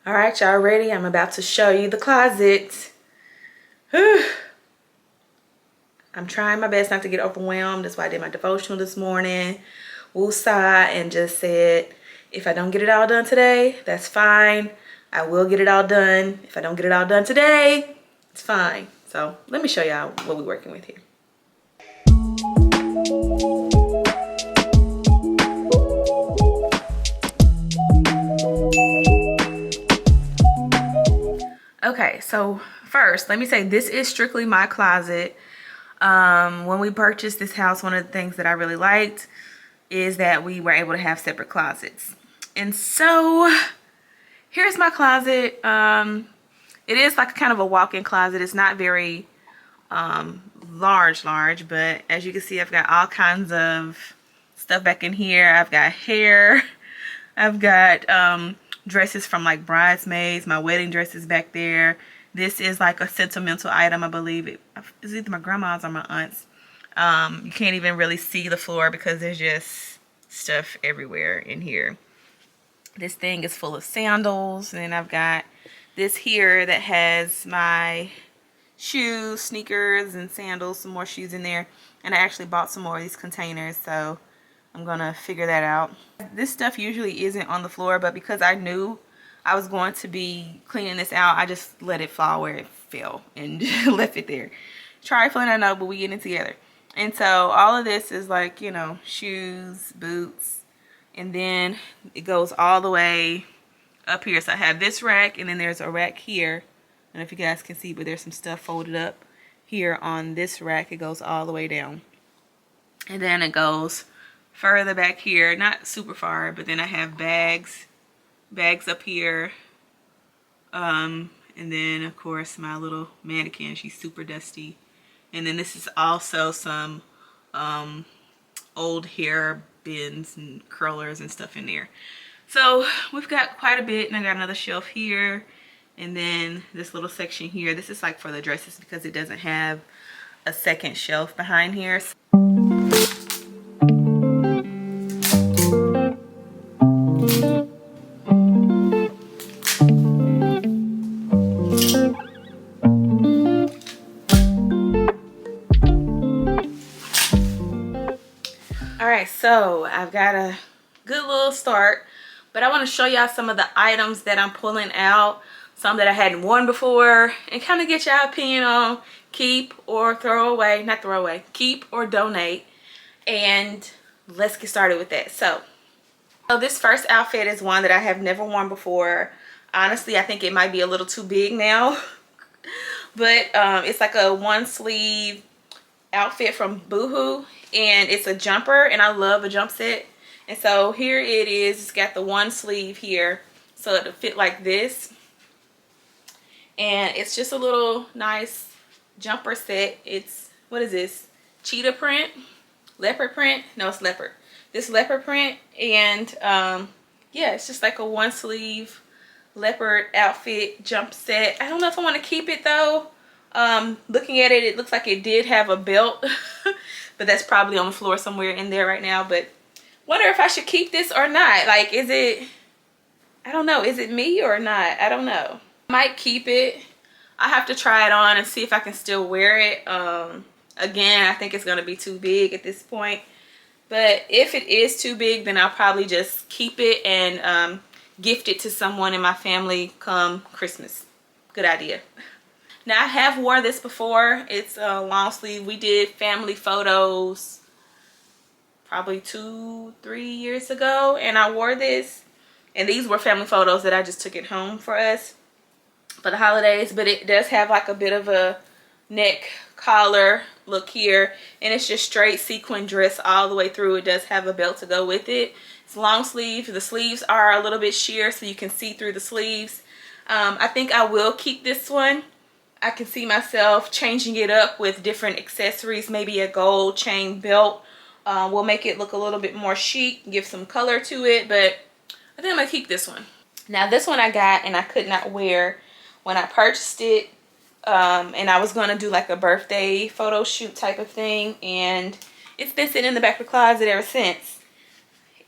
All right, y'all ready? I'm about to show you the closet. I'm trying my best not to get overwhelmed. That's why I did my devotional this morning. Woosah, and just said, if I don't get it all done today, that's fine. I will get it all done. If I don't get it all done today, it's fine. So let me show y'all what we're working with here. Okay, so first, let me say this is strictly my closet. When we purchased this house, one of the things that I really liked is that we were able to have separate closets. And so here's my closet. It is like kind of a walk-in closet. It's not very large, but as you can see, I've got all kinds of stuff back in here. I've got hair. I've got dresses from like bridesmaids. My wedding dress is back there. This is like a sentimental item, I believe. It's either my grandma's or my aunt's. You can't even really see the floor because there's just stuff everywhere in here. This thing is full of sandals. And then I've got this here that has my shoes, sneakers, and sandals. Some more shoes in there. And I actually bought some more of these containers, so I'm gonna figure that out. This stuff usually isn't on the floor, but because I knew I was going to be cleaning this out, I just let it fall where it fell and left it there. Trifling, I know, but we getting it together. And so all of this is like, you know, shoes, boots, and then it goes all the way up here. So I have this rack, and then there's a rack here. I don't know if you guys can see, but there's some stuff folded up here on this rack. It goes all the way down. And then it goes further back here, not super far, but then I have bags up here, and then of course my little mannequin. She's super dusty. And then this is also some old hair bins and curlers and stuff in there. So we've got quite a bit, and I got another shelf here, and then this little section here. This is like for the dresses because it doesn't have a second shelf behind here. Alright, so I've got a good little start, but I want to show y'all some of the items that I'm pulling out, some that I hadn't worn before, and kind of get y'all opinion on keep or throw away, not throw away, keep or donate. And let's get started with that. So this first outfit is one that I have never worn before. Honestly, I think it might be a little too big now, but it's like a one sleeve outfit from Boohoo, and it's a jumper, and I love a jump set. And so here it is. It's got the one sleeve here, so it'll fit like this, and it's just a little nice jumper set. It's, what is this, cheetah print, leopard print? No, it's leopard. This leopard print, and yeah, it's just like a one sleeve leopard outfit jump set. I don't know if I want to keep it though. Looking at it, it looks like it did have a belt, but that's probably on the floor somewhere in there right now. But wonder if I should keep this or not. Like, is it, I don't know, is it me or not? I don't know. I might keep it. I have to try it on and see if I can still wear it. Again, I think it's gonna be too big at this point, but if it is too big, then I'll probably just keep it and gift it to someone in my family come Christmas. Good idea. Now, I have worn this before. It's a long sleeve. We did family photos probably 2-3 years ago, and I wore this, and these were family photos that I just took it home for us for the holidays. But it does have like a bit of a neck collar look here, and it's just straight sequin dress all the way through. It does have a belt to go with it. It's long sleeve. The sleeves are a little bit sheer, so you can see through the sleeves. I think I will keep this one. I can see myself changing it up with different accessories, maybe a gold chain belt. Will make it look a little bit more chic, give some color to it, but I think I'm gonna keep this one. Now, this one I got and I could not wear when I purchased it, and I was gonna do like a birthday photo shoot type of thing, and it's been sitting in the back of the closet ever since.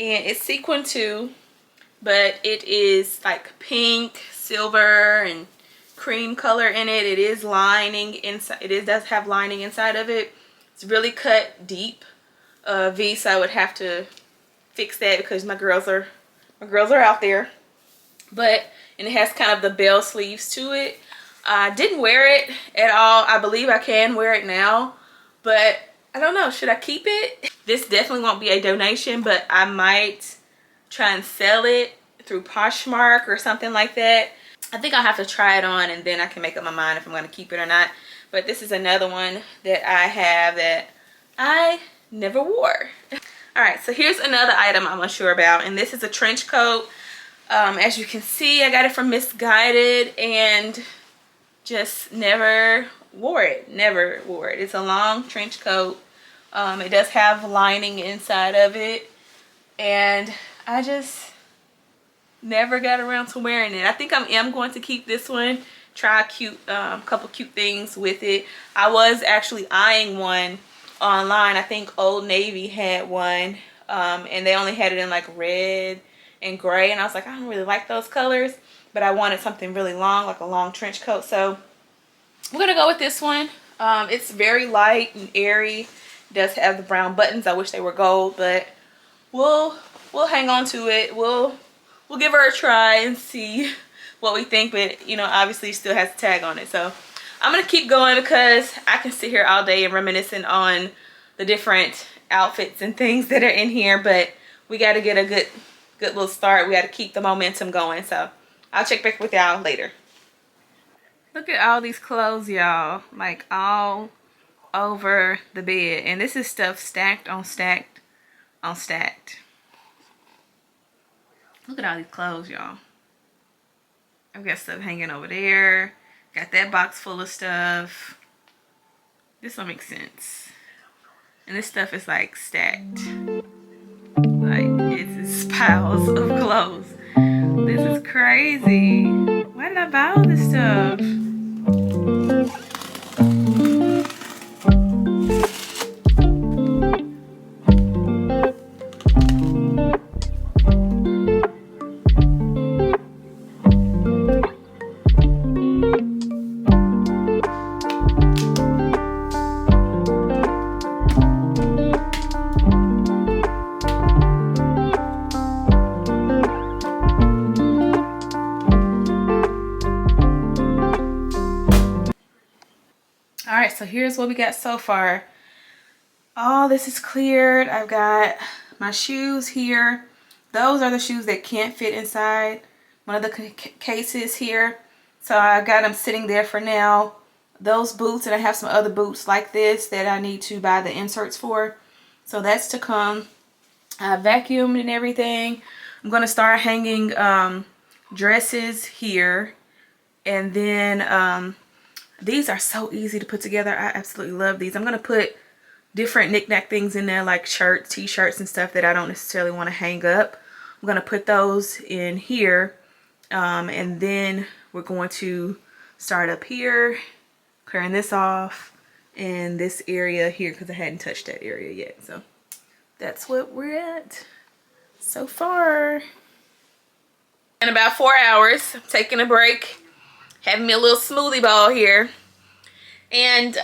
And it's sequin too, but it is like pink, silver and cream color in it. It is lining inside. Does have lining inside of it. It's really cut deep V, so I would have to fix that because my girls are out there. And it has kind of the bell sleeves to it. I didn't wear it at all. I believe I can wear it now, but I don't know. Should I keep it? This definitely won't be a donation, but I might try and sell it through Poshmark or something like that. I think I'll have to try it on and then I can make up my mind if I'm going to keep it or not. But this is another one that I have that I never wore. All right, so here's another item I'm unsure about, and this is a trench coat. As you can see, I got it from Misguided and just never wore it. Never wore it. It's a long trench coat. It does have lining inside of it, and I just never got around to wearing it. I think I am going to keep this one. Try a couple cute things with it. I was actually eyeing one online. I think Old Navy had one, and they only had it in like red and gray, and I was like, I don't really like those colors, but I wanted something really long, like a long trench coat, so we're gonna go with this one. It's very light and airy. It does have the brown buttons. I wish they were gold, but we'll hang on to it. We'll give her a try and see what we think, but you know, obviously it still has a tag on it, so I'm gonna keep going because I can sit here all day and reminiscing on the different outfits and things that are in here, but we got to get a good little start. We got to keep the momentum going, so I'll check back with y'all later. Look at all these clothes, y'all, like all over the bed, and this is stuff stacked on stacked on stacked. Look at all these clothes, y'all. I've got stuff hanging over there. Got that box full of stuff. This don't make sense. And this stuff is like stacked. Like it's piles of clothes. This is crazy. Why did I buy all this stuff? So here's what we got so far. All this is cleared. I've got my shoes here. Those are the shoes that can't fit inside one of the cases here, so I got them sitting there for now. Those boots, and I have some other boots like this that I need to buy the inserts for, so that's to come. I vacuumed and everything. I'm gonna start hanging dresses here, and then these are so easy to put together. I absolutely love these. I'm going to put different knick-knack things in there, like shirts, t-shirts, and stuff that I don't necessarily want to hang up. I'm going to put those in here. And then we're going to start up here, clearing this off, and this area here, because I hadn't touched that area yet. So that's what we're at so far. In about 4 hours, I'm taking a break. Having me a little smoothie bowl here, and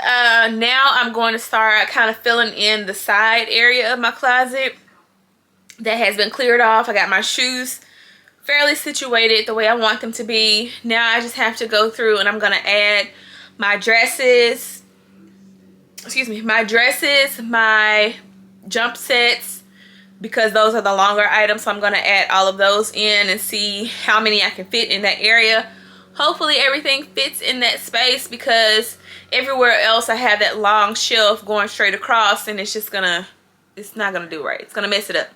now I'm going to start kind of filling in the side area of my closet that has been cleared off. I got my shoes fairly situated the way I want them to be. Now I just have to go through and I'm going to add my dresses, my jump sets, because those are the longer items, so I'm going to add all of those in and see how many I can fit in that area. Hopefully everything fits in that space, because everywhere else I have that long shelf going straight across, and it's not gonna do right. It's gonna mess it up.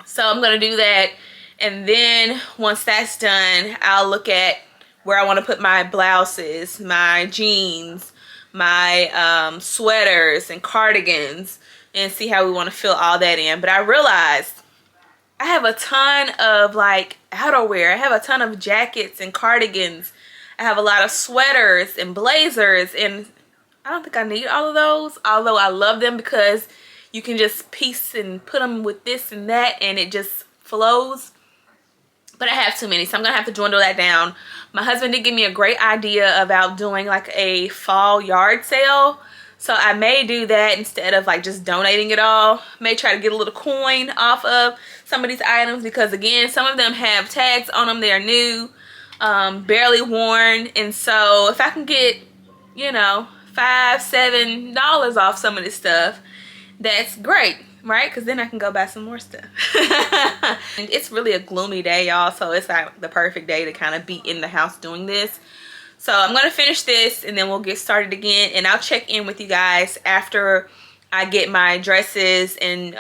So I'm gonna do that, and then once that's done, I'll look at where I want to put my blouses, my jeans, my sweaters and cardigans, and see how we want to fill all that in. But I realized I have a ton of like outerwear. I have a ton of jackets and cardigans. I have a lot of sweaters and blazers, and I don't think I need all of those, although I love them because you can just piece and put them with this and that and it just flows. but I have too many, so I'm gonna have to dwindle that down. My husband did give me a great idea about doing like a fall yard sale, so I may do that instead of like just donating it all. May try to get a little coin off of some of these items, because again, some of them have tags on them, they're new, barely worn, and so if I can get, you know, $5-7 off some of this stuff, that's great, right? Because then I can go buy some more stuff. And it's really a gloomy day, y'all, so it's like the perfect day to kind of be in the house doing this. So I'm gonna finish this and then we'll get started again, and I'll check in with you guys after I get my dresses and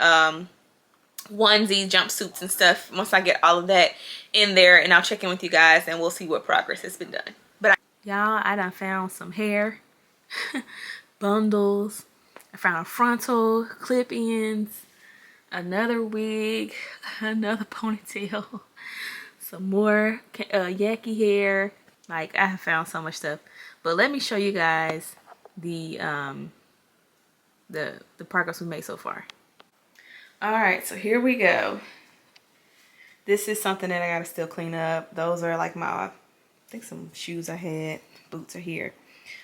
onesies, jumpsuits and stuff. Once I get all of that in there, and I'll check in with you guys and we'll see what progress has been done. But y'all, I done found some hair bundles. I found frontal clip-ins, another wig, another ponytail, some more yaki hair. Like, I have found so much stuff. But let me show you guys the progress we made so far. All right, so here we go. This is something that I gotta still clean up. Those are like my, I think some shoes I had. Boots are here.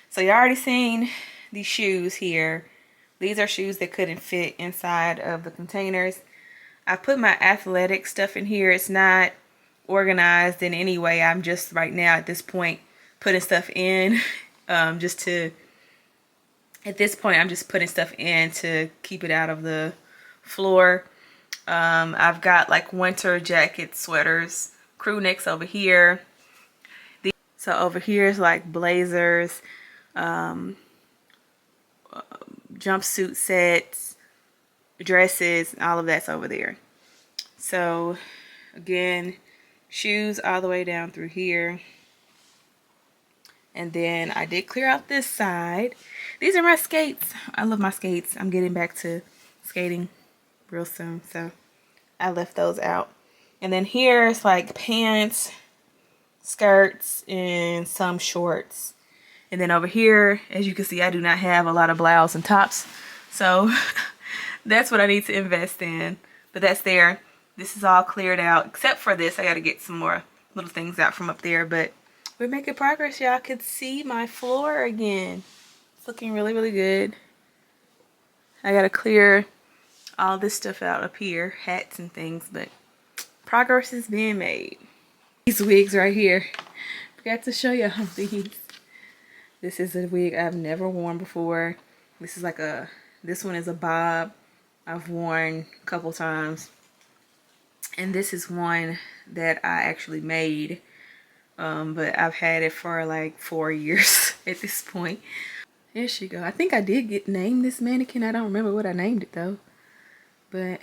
So you already seen these shoes here. These are shoes that couldn't fit inside of the containers. I put my athletic stuff in here. It's not organized in any way. I'm just right now at this point putting stuff in just to, at this point I'm just putting stuff in to keep it out of the floor. I've got like winter jackets, sweaters, crew necks over here. So over here is like blazers, jumpsuit sets, dresses, all of that's over there. So again, shoes all the way down through here. And then I did clear out this side. These are my skates. I love my skates. I'm getting back to skating real soon, so I left those out. And then here's like pants, skirts, and some shorts. And then over here, as you can see, I do not have a lot of blouses and tops, so that's what I need to invest in. But that's there. This is all cleared out, except for this. I got to get some more little things out from up there, but we're making progress. Y'all could see my floor again. It's looking really, really good. I got to clear all this stuff out up here, hats and things, but progress is being made. These wigs right here, forgot to show y'all these. This is a wig I've never worn before. This is like a, this one is a bob I've worn a couple times. And this is one that I actually made, but I've had it for like 4 years at this point. There she go. I think I did name this mannequin. I don't remember what I named it though. But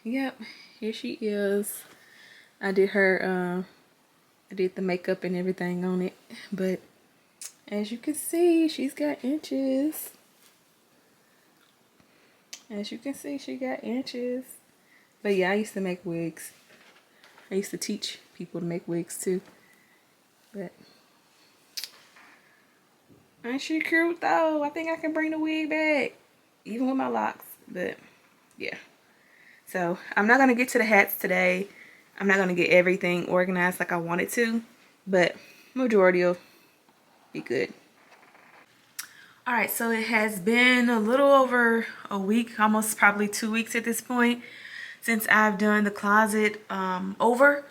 yep, here she is. I did her, I did the makeup and everything on it. But as you can see, she's got inches. As you can see, she got inches. But yeah, I used to make wigs. I used to teach people to make wigs too. But ain't she cute though? I think I can bring the wig back, even with my locks. But yeah. So I'm not gonna get to the hats today. I'm not gonna get everything organized like I wanted to, but majority will be good. All right, so it has been a little over a week, almost probably 2 weeks at this point, since I've done the closet over.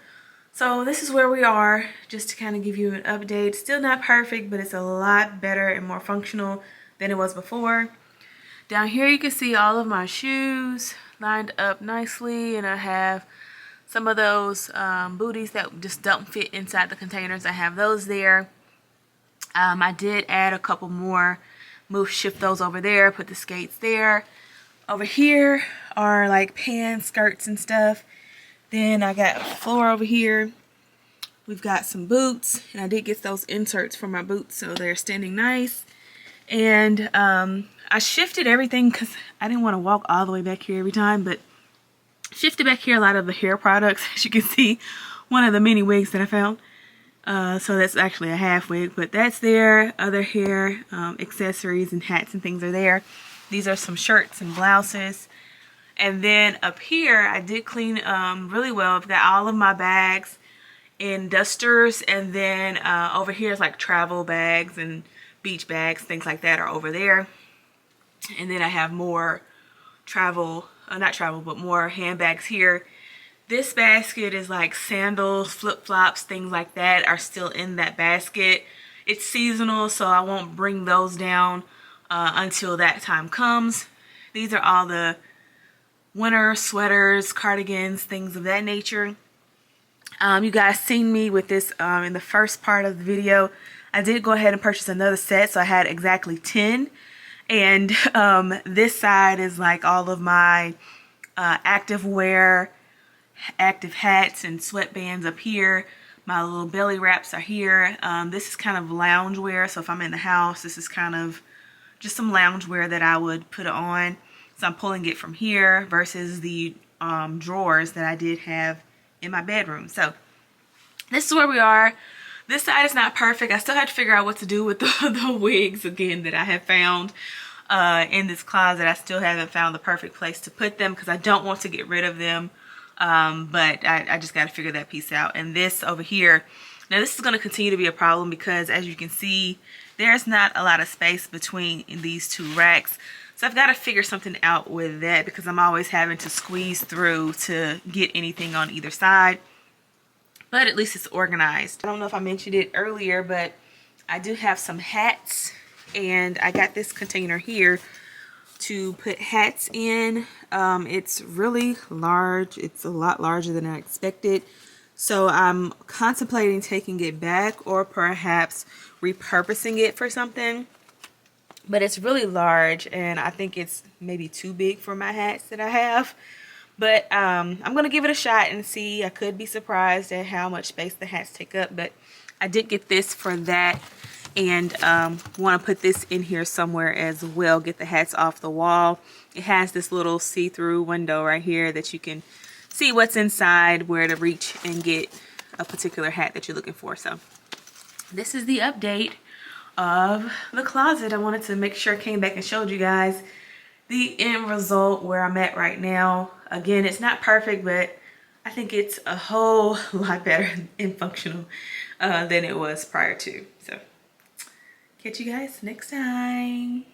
So this is where we are, just to kind of give you an update. Still not perfect, but it's a lot better and more functional than it was before. Down here you can see all of my shoes lined up nicely, and I have some of those booties that just don't fit inside the containers. I have those there. I did add a couple more, shift those over there, put the skates there. Over here are like pants, skirts and stuff. Then I got a floor over here. We've got some boots, and I did get those inserts for my boots, so they're standing nice. And I shifted everything because I didn't want to walk all the way back here every time, but shifted back here a lot of the hair products. As you can see, one of the many wigs that I found. So that's actually a half wig, but that's there. Other hair accessories and hats and things are there. These are some shirts and blouses. And then up here I did clean really well. I've got all of my bags in dusters, and then over here is like travel bags and beach bags, things like that are over there. And then I have more travel, not travel, but more handbags here. This basket is like sandals, flip-flops, things like that are still in that basket. It's seasonal, so I won't bring those down until that time comes. These are all the winter sweaters, cardigans, things of that nature. You guys seen me with this in the first part of the video. I did go ahead and purchase another set, so I had exactly 10. And this side is like all of my active wear, active hats and sweatbands up here. My little belly wraps are here. This is kind of lounge wear, so if I'm in the house, this is kind of just some lounge wear that I would put on. So I'm pulling it from here versus the drawers that I did have in my bedroom. So this is where we are. This side is not perfect. I still have to figure out what to do with the wigs again that I have found in this closet. I still haven't found the perfect place to put them because I don't want to get rid of them. But I just got to figure that piece out. And this over here, now this is going to continue to be a problem because as you can see, there's not a lot of space between these two racks. So I've got to figure something out with that because I'm always having to squeeze through to get anything on either side. But at least it's organized. I don't know if I mentioned it earlier, but I do have some hats, and I got this container here to put hats in. It's really large. It's a lot larger than I expected. So I'm contemplating taking it back or perhaps repurposing it for something. But it's really large, and I think it's maybe too big for my hats that I have. But I'm going to give it a shot and see. I could be surprised at how much space the hats take up. But I did get this for that. And want to put this in here somewhere as well. Get the hats off the wall. It has this little see-through window right here that you can see what's inside, where to reach and get a particular hat that you're looking for. So this is the update of the closet. I wanted to make sure I came back and showed you guys the end result where I'm at right now. Again, it's not perfect, but I think it's a whole lot better and functional than it was prior to. So catch you guys next time.